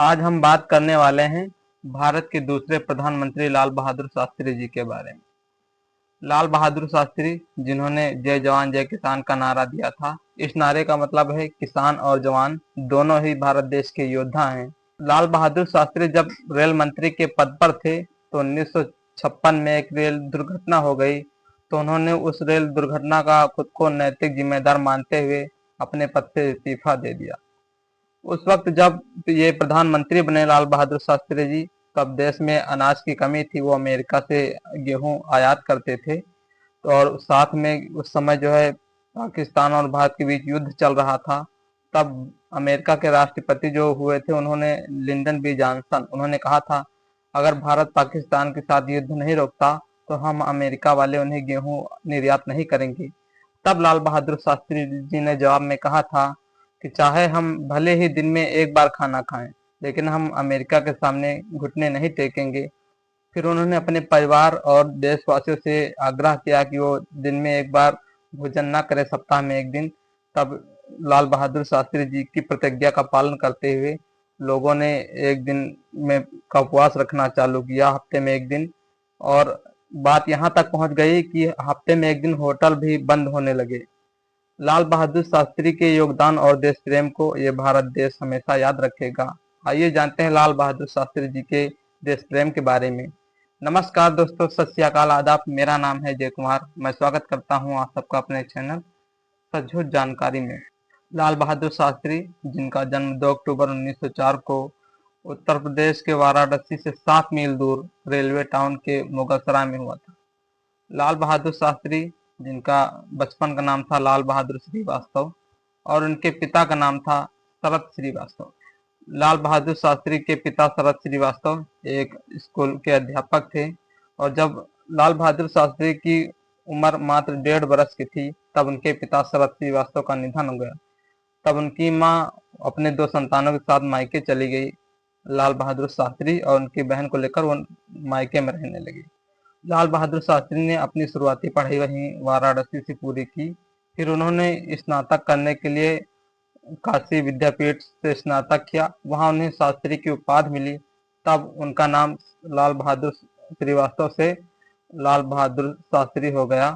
आज हम बात करने वाले हैं भारत के दूसरे प्रधानमंत्री लाल बहादुर शास्त्री जी के बारे में। लाल बहादुर शास्त्री, जिन्होंने जय जवान जय किसान का नारा दिया था। इस नारे का मतलब है किसान और जवान दोनों ही भारत देश के योद्धा हैं। लाल बहादुर शास्त्री जब रेल मंत्री के पद पर थे तो 1956 में एक रेल दुर्घटना हो गई, तो उन्होंने उस रेल दुर्घटना का खुद को नैतिक जिम्मेदार मानते हुए अपने पद से इस्तीफा दे दिया। उस वक्त जब ये प्रधानमंत्री बने लाल बहादुर शास्त्री जी, तब देश में अनाज की कमी थी। वो अमेरिका से गेहूं आयात करते थे, तो और साथ में उस समय जो है पाकिस्तान और भारत के बीच युद्ध चल रहा था। तब अमेरिका के राष्ट्रपति जो हुए थे, उन्होंने लिंडन बी जॉनसन, उन्होंने कहा था अगर भारत पाकिस्तान के साथ युद्ध नहीं रोकता तो हम अमेरिका वाले उन्हें गेहूं निर्यात नहीं करेंगे। तब लाल बहादुर शास्त्री जी ने जवाब में कहा था कि चाहे हम भले ही दिन में एक बार खाना खाएं, लेकिन हम अमेरिका के सामने घुटने नहीं टेकेंगे। फिर उन्होंने अपने परिवार और देशवासियों से आग्रह किया कि वो दिन में एक बार भोजन ना करें, सप्ताह में एक दिन। तब लाल बहादुर शास्त्री जी की प्रतिज्ञा का पालन करते हुए लोगों ने एक दिन में का उपवास रखना चालू किया, हफ्ते में एक दिन। और बात यहाँ तक पहुंच गई कि हफ्ते में एक दिन होटल भी बंद होने लगे। लाल बहादुर शास्त्री के योगदान और देश प्रेम को ये भारत देश हमेशा याद रखेगा। आइए जानते हैं लाल बहादुर शास्त्री जी के देश प्रेम के बारे में। नमस्कार दोस्तों, सत श्री अकाल, आदाब। मेरा नाम है जय कुमार। मैं स्वागत करता हूं आप सबका अपने चैनल सचमुच जानकारी में। लाल बहादुर शास्त्री, जिनका जन्म 2 अक्टूबर 1904 को उत्तर प्रदेश के वाराणसी से 7 मील दूर रेलवे टाउन के मुगलसराय में हुआ था। लाल बहादुर शास्त्री, जिनका बचपन का नाम था लाल बहादुर श्रीवास्तव और उनके पिता का नाम था शरत श्रीवास्तव। लाल बहादुर शास्त्री के पिता शरत श्रीवास्तव एक स्कूल के अध्यापक थे, और जब लाल बहादुर शास्त्री की उम्र मात्र 1.5 वर्ष की थी, तब उनके पिता शरत श्रीवास्तव का निधन हो गया। तब उनकी माँ अपने 2 संतानों के साथ मायके चली गई। लाल बहादुर शास्त्री और उनकी बहन को लेकर वो मायके में रहने लगी। लाल बहादुर शास्त्री ने अपनी शुरुआती पढ़ाई वहीं वाराणसी से पूरी की। फिर उन्होंने स्नातक करने के लिए काशी विद्यापीठ से स्नातक किया, वहां उन्हें शास्त्री की उपाधि मिली। तब उनका नाम लाल बहादुर श्रीवास्तव से लाल बहादुर शास्त्री हो गया।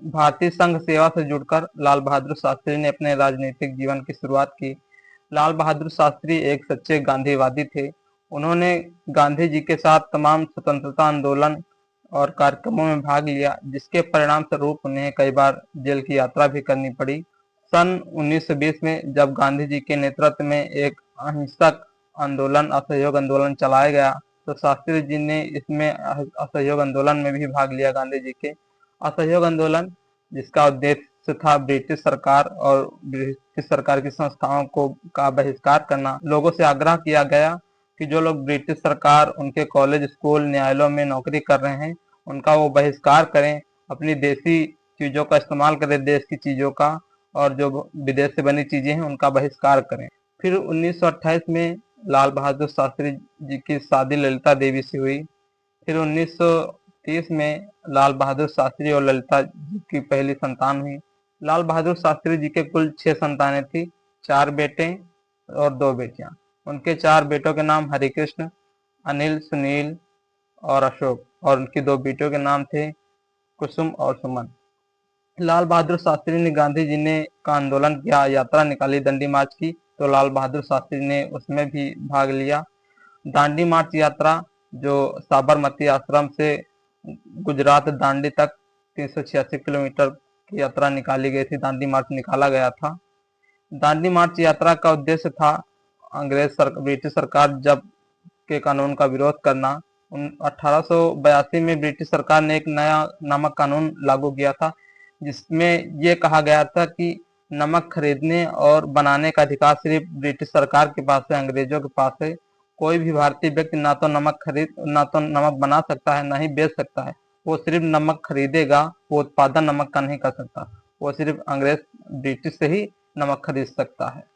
भारतीय संघ सेवा से जुड़कर लाल बहादुर शास्त्री ने अपने राजनीतिक जीवन की शुरुआत की। लाल बहादुर शास्त्री एक सच्चे गांधीवादी थे। उन्होंने गांधी जी के साथ तमाम स्वतंत्रता आंदोलन और कार्यक्रमों में भाग लिया, जिसके परिणाम स्वरूप उन्हें कई बार जेल की यात्रा भी करनी पड़ी। सन 1920 में जब गांधी जी के नेतृत्व में एक अहिंसक आंदोलन, असहयोग आंदोलन चलाया गया, तो शास्त्री जी ने इसमें असहयोग आंदोलन में भी भाग लिया। गांधी जी के असहयोग आंदोलन, जिसका उद्देश्य था ब्रिटिश सरकार और ब्रिटिश सरकार की संस्थाओं को का बहिष्कार करना। लोगों से आग्रह किया गया कि जो लोग ब्रिटिश सरकार, उनके कॉलेज, स्कूल, न्यायालयों में नौकरी कर रहे हैं, उनका वो बहिष्कार करें, अपनी देसी चीजों का इस्तेमाल करें, देश की चीजों का, और जो विदेश से बनी चीजें हैं उनका बहिष्कार करें। फिर 1928 में लाल बहादुर शास्त्री जी की शादी ललिता देवी से हुई। फिर 1930 में लाल बहादुर शास्त्री और ललिता जी की पहली संतान हुई। लाल बहादुर शास्त्री जी के कुल 6 संतानें थी, 4 बेटे और 2 बेटियां। उनके 4 बेटों के नाम हरिकृष्ण, अनिल, सुनील और अशोक, और उनकी 2 बेटियों के नाम थे कुसुम और सुमन। लाल बहादुर शास्त्री ने गांधी जी ने का आंदोलन किया, यात्रा निकाली, दांडी मार्च की, तो लाल बहादुर शास्त्री ने उसमें भी भाग लिया। दांडी मार्च यात्रा, जो साबरमती आश्रम से गुजरात दांडी तक 386 किलोमीटर की यात्रा निकाली गई थी, दांडी मार्च निकाला गया था। दांडी मार्च यात्रा का उद्देश्य था ब्रिटिश सरकार जब के कानून का विरोध करना। 1882 में ब्रिटिश सरकार ने एक नया नमक कानून लागू किया था, जिसमें ये कहा गया था कि नमक खरीदने और बनाने का अधिकार सिर्फ ब्रिटिश सरकार के पास है, अंग्रेजों के पास है। कोई भी भारतीय व्यक्ति ना तो नमक बना सकता है, ना ही बेच सकता है। वो सिर्फ नमक खरीदेगा, वो उत्पादन नमक का नहीं कर सकता। वो सिर्फ ब्रिटिश से ही नमक खरीद सकता है।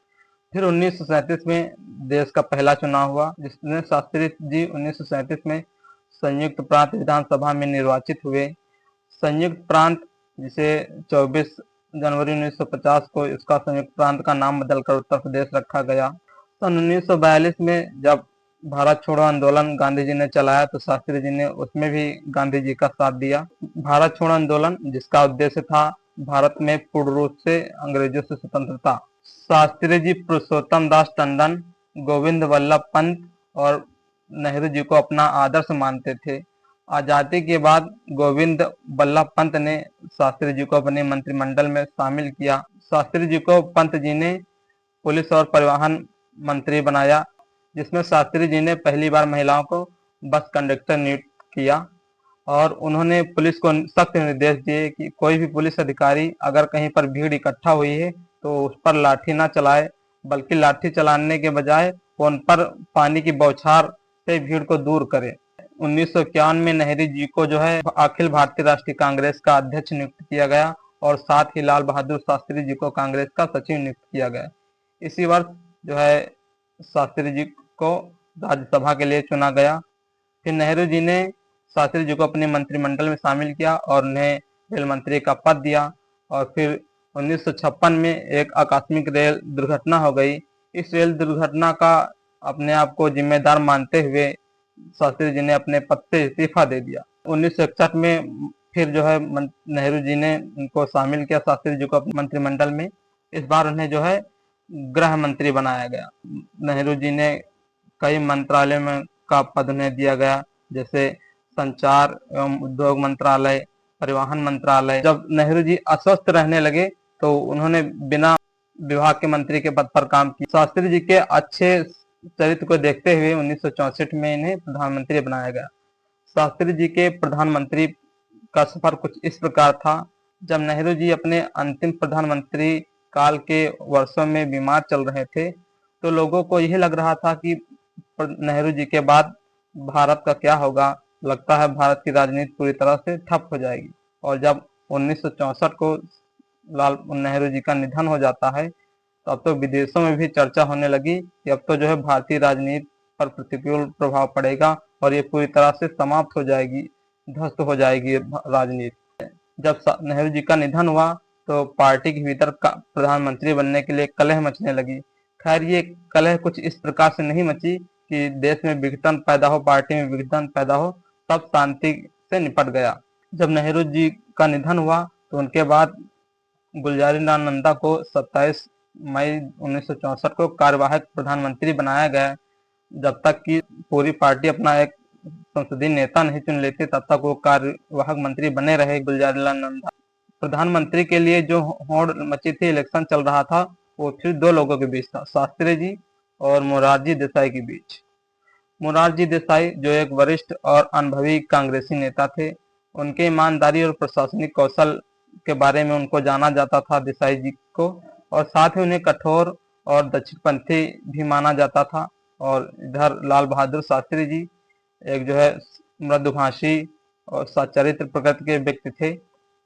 फिर 1937 में देश का पहला चुनाव हुआ, जिसमें शास्त्री जी 1937 में संयुक्त प्रांत विधानसभा में निर्वाचित हुए। संयुक्त प्रांत, जिसे 24 जनवरी 1950 को इसका संयुक्त प्रांत का नाम बदलकर उत्तर प्रदेश रखा गया। सन 1942 में जब भारत छोड़ो आंदोलन गांधी जी ने चलाया तो शास्त्री जी ने उसमें भी गांधी जी का साथ दिया। भारत छोड़ो आंदोलन जिसका उद्देश्य था भारत में पूर्ण रूप से अंग्रेजों से स्वतंत्रता। शास्त्री जी पुरुषोत्तम दास टंडन, गोविंद वल्लभ पंत और नेहरू जी को अपना आदर्श मानते थे। आजादी के बाद गोविंद वल्लभ पंत ने शास्त्री जी को अपने मंत्रिमंडल में शामिल किया। शास्त्री जी को पंत जी ने पुलिस और परिवहन मंत्री बनाया, जिसमें शास्त्री जी ने पहली बार महिलाओं को बस कंडक्टर नियुक्त किया और उन्होंने पुलिस को सख्त निर्देश दिए कि कोई भी पुलिस अधिकारी अगर कहीं पर भीड़ इकट्ठा हुई है तो उस पर लाठी ना चलाए, बल्कि लाठी चलाने के बजाय वो उन पर पानी की बौछार से भीड़ को दूर करे। 1951 में नेहरू जी को जो है अखिल भारतीय राष्ट्रीय कांग्रेस का अध्यक्ष नियुक्त किया गया और साथ ही लाल बहादुर शास्त्री जी को कांग्रेस का सचिव नियुक्त किया गया। इसी वर्ष जो है शास्त्री जी को राज्यसभा के लिए चुना गया। फिर नेहरू जी ने शास्त्री जी को अपने मंत्रिमंडल में शामिल किया और उन्हें रेल मंत्री का पद दिया। और फिर 1956 में एक आकस्मिक रेल दुर्घटना हो गई। इस रेल दुर्घटना का अपने आप को जिम्मेदार मानते हुए शास्त्री जी ने अपने पद से इस्तीफा दे दिया। 1961 में फिर जो है नेहरू जी ने उनको शामिल किया शास्त्री जी को अपने मंत्रिमंडल में। इस बार उन्हें जो है गृह मंत्री बनाया गया। नेहरू जी ने कई मंत्रालय में का पद उन्हें दिया गया, जैसे संचार एवं उद्योग मंत्रालय, परिवहन मंत्रालय। जब नेहरू जी अस्वस्थ रहने लगे तो उन्होंने बिना विभाग के मंत्री के पद पर काम किया। शास्त्री जी के अच्छे चरित्र को देखते हुए 1964 में इन्हें प्रधानमंत्री बनाया गया। शास्त्री जी के प्रधानमंत्री का सफर कुछ इस प्रकार था। जब नेहरू जी अपने अंतिम प्रधानमंत्री काल के वर्षों में बीमार चल रहे थे तो लोगों को यह लग रहा था कि नेहरू जी के बाद भारत का क्या होगा, लगता है भारत की राजनीति पूरी तरह से ठप हो जाएगी। और जब 1964 को लाल नेहरू जी का निधन हो जाता है तो अब तो विदेशों में भी चर्चा होने लगी कि अब तो जो है भारतीय राजनीति पर प्रतिकूल प्रभाव पड़ेगा और ये पूरी तरह से समाप्त हो जाएगी, ध्वस्त हो जाएगी राजनीति। जब नेहरू जी का निधन हुआ तो पार्टी के भीतर प्रधानमंत्री बनने के लिए कलह मचने लगी। खैर ये कलह कुछ इस प्रकार से नहीं मची कि देश में विघटन पैदा हो, पार्टी में विघटन पैदा हो, सब शांति से निपट गया। जब नेहरू जी का निधन हुआ तो उनके बाद गुलजारीलाल नंदा को 27 मई 1964 को कार्यवाहक प्रधानमंत्री बनाया गया। जब तक कि पूरी पार्टी अपना एक संसदीय नेता नहीं चुन लेती तब तक वो कार्यवाहक मंत्री बने रहे गुलजारीलाल नंदा। प्रधानमंत्री के लिए जो होड़ मची थी, इलेक्शन चल रहा था, वो फिर दो लोगों के बीच था, शास्त्री जी और मोरारजी देसाई के बीच। मोरारजी देसाई जो एक वरिष्ठ और अनुभवी कांग्रेसी नेता थे, उनके ईमानदारी और प्रशासनिक कौशल के बारे में उनको जाना जाता था देसाई जी को, और साथ ही उन्हें कठोर और दक्षिणपंथी भी माना जाता था। और इधर लाल बहादुर शास्त्री जी एक जो है मृदुभाषी और सच्चरित्र प्रकृति के व्यक्ति थे।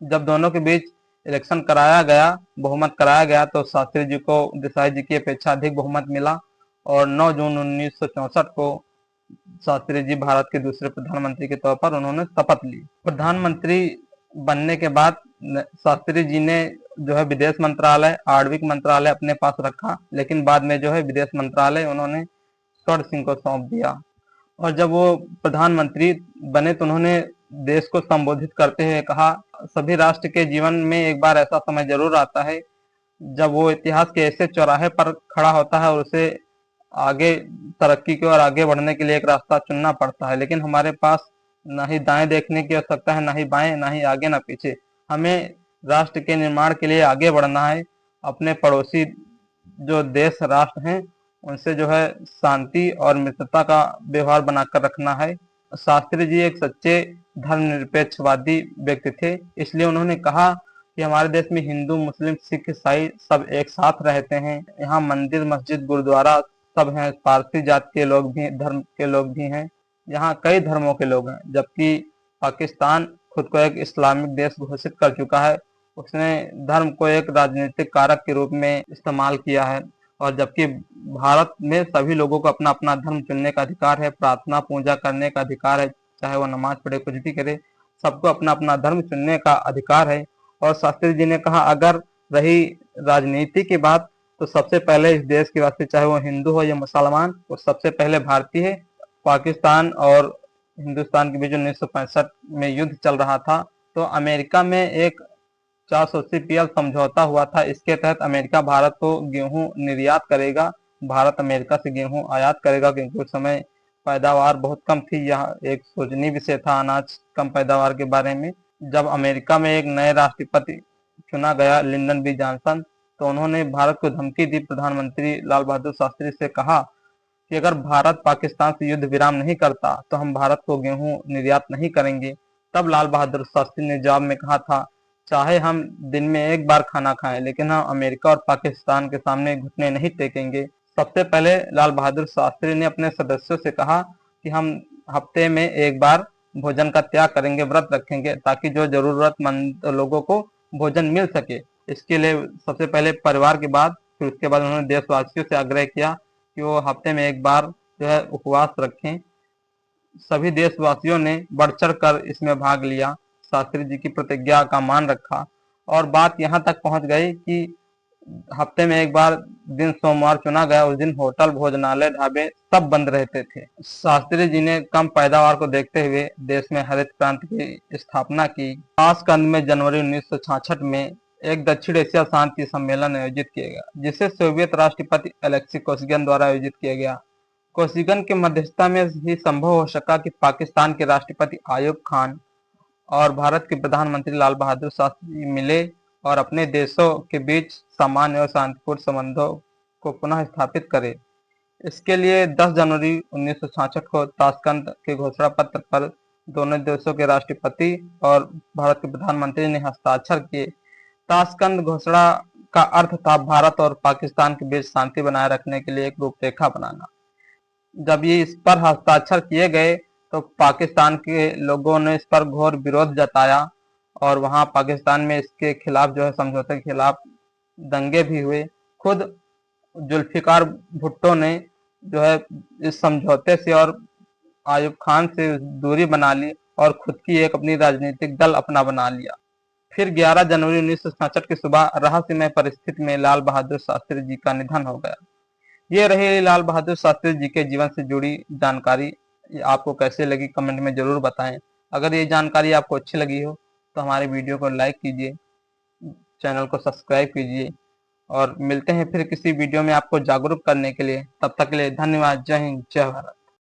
जब दोनों के बीच इलेक्शन कराया गया, बहुमत कराया गया, तो शास्त्री जी को देसाई जी की अपेक्षा अधिक बहुमत मिला और 9 जून 1964 को शास्त्री जी भारत के दूसरे प्रधानमंत्री के तौर पर उन्होंने शपथ ली। प्रधानमंत्री बनने के बाद शास्त्री जी ने जो है विदेश मंत्रालय, आणविक मंत्रालय अपने पास रखा, लेकिन बाद में जो है विदेश मंत्रालय उन्होंने स्वर्ण सिंह को सौंप दिया। और जब वो प्रधानमंत्री बने तो उन्होंने देश को संबोधित करते हुए कहा, सभी राष्ट्र के जीवन में एक बार ऐसा समय जरूर आता है जब वो इतिहास के ऐसे चौराहे पर खड़ा होता है और उसे आगे तरक्की की ओर आगे बढ़ने के लिए एक रास्ता चुनना पड़ता है, लेकिन हमारे पास ना ही दाएं देखने की आवश्यकता है, ना ही बाएं, ना ही आगे ना पीछे। हमें राष्ट्र के निर्माण के लिए आगे बढ़ना है। अपने पड़ोसी जो देश राष्ट्र हैं उनसे जो है शांति और मित्रता का व्यवहार बनाकर रखना है। शास्त्री जी एक सच्चे धर्मनिरपेक्षवादी व्यक्ति थे, इसलिए उन्होंने कहा कि हमारे देश में हिंदू, मुस्लिम, सिख, ईसाई सब एक साथ रहते हैं। यहाँ मंदिर, मस्जिद, गुरुद्वारा सब हैं। पारसी जात के लोग भी, धर्म के लोग भी हैं। यहाँ कई धर्मों के लोग हैं। जबकि पाकिस्तान खुद को एक इस्लामिक देश घोषित कर चुका है, उसने धर्म को एक राजनीतिक कारक के रूप में इस्तेमाल किया है। और जबकि भारत में सभी लोगों को अपना अपना धर्म चुनने का अधिकार है, प्रार्थना पूजा करने का अधिकार है, चाहे वो नमाज पढ़े, कुछ भी करे, सबको अपना अपना धर्म चुनने का अधिकार है। और शास्त्री जी ने कहा, अगर रही राजनीति की बात तो सबसे पहले इस देश के वासी, चाहे वो हिंदू हो या मुसलमान, वो सबसे पहले भारतीय है। पाकिस्तान और हिंदुस्तान के बीच 1965 में युद्ध चल रहा था, तो अमेरिका में एक 480 पीएल समझौता हुआ था। इसके तहत अमेरिका भारत को गेहूं निर्यात करेगा, भारत अमेरिका से गेहूं आयात करेगा, क्योंकि उस समय पैदावार बहुत कम थी। यह एक सोचनीय विषय था अनाज कम पैदावार के बारे में। जब अमेरिका में एक नए राष्ट्रपति चुना गया, लिंडन बी जॉनसन, तो उन्होंने भारत को धमकी दी। प्रधानमंत्री लाल बहादुर शास्त्री से कहा कि अगर भारत पाकिस्तान से युद्ध विराम नहीं करता तो हम भारत को गेहूं निर्यात नहीं करेंगे। तब लाल बहादुर शास्त्री ने जवाब में कहा था, चाहे हम दिन में एक बार खाना खाएं, लेकिन हम अमेरिका और पाकिस्तान के सामने घुटने नहीं टेकेंगे। सबसे पहले लाल बहादुर शास्त्री ने अपने सदस्यों से कहा कि हम हफ्ते में एक बार भोजन का त्याग करेंगे, व्रत रखेंगे, ताकि जो जरूरतमंद लोगों को भोजन मिल सके। इसके लिए सबसे पहले परिवार के बाद, फिर उसके बाद उन्होंने देशवासियों से आग्रह किया कि वो हफ्ते में एक बार जो है उपवास रखें। सभी देशवासियों ने बढ़ चढ़ कर इसमें भाग लिया, शास्त्री जी की प्रतिज्ञा का मान रखा, और बात यहाँ तक पहुंच गई कि हफ्ते में एक बार दिन सोमवार चुना गया। उस दिन होटल, भोजनालय, ढाबे सब बंद रहते थे। शास्त्री जी ने कम पैदावार को देखते हुए देश में हरित क्रांति की स्थापना की। ताशकंद में जनवरी 1966 में एक दक्षिण एशिया शांति सम्मेलन आयोजित किया गया, जिसे सोवियत राष्ट्रपति अलेक्सी कोसिगिन द्वारा आयोजित किया गया। कोसिगिन की मध्यस्थता में ही संभव हो सका कि पाकिस्तान के राष्ट्रपति आयूब खान और भारत के प्रधानमंत्री लाल बहादुर शास्त्री मिले और अपने देशों के बीच सामान्य और शांतिपूर्ण संबंधों को पुनः स्थापित करे। इसके लिए 10 जनवरी 1966 को ताशकंद के घोषणा पत्र पर दोनों देशों के राष्ट्रपति और भारत के प्रधानमंत्री ने हस्ताक्षर किए। ताशकंद घोषणा का अर्थ था भारत और पाकिस्तान के बीच शांति बनाए रखने के लिए एक रूपरेखा बनाना। जब ये इस पर हस्ताक्षर किए गए तो पाकिस्तान के लोगों ने इस पर घोर विरोध जताया, और वहां पाकिस्तान में इसके खिलाफ जो है, समझौते के खिलाफ दंगे भी हुए। खुद जुल्फिकार भुट्टो ने जो है इस समझौते से और आयूब खान से दूरी बना ली और खुद की एक अपनी राजनीतिक दल अपना बना लिया। फिर 11 जनवरी 1966 की सुबह रहस्यमय परिस्थिति में लाल बहादुर शास्त्री जी का निधन हो गया। ये रही लाल बहादुर शास्त्री जी के जीवन से जुड़ी जानकारी। आपको कैसे लगी कमेंट में जरूर बताएं। अगर ये जानकारी आपको अच्छी लगी हो तो हमारे वीडियो को लाइक कीजिए, चैनल को सब्सक्राइब कीजिए, और मिलते हैं फिर किसी वीडियो में आपको जागरूक करने के लिए। तब तक के लिए धन्यवाद। जय हिंद, जय भारत।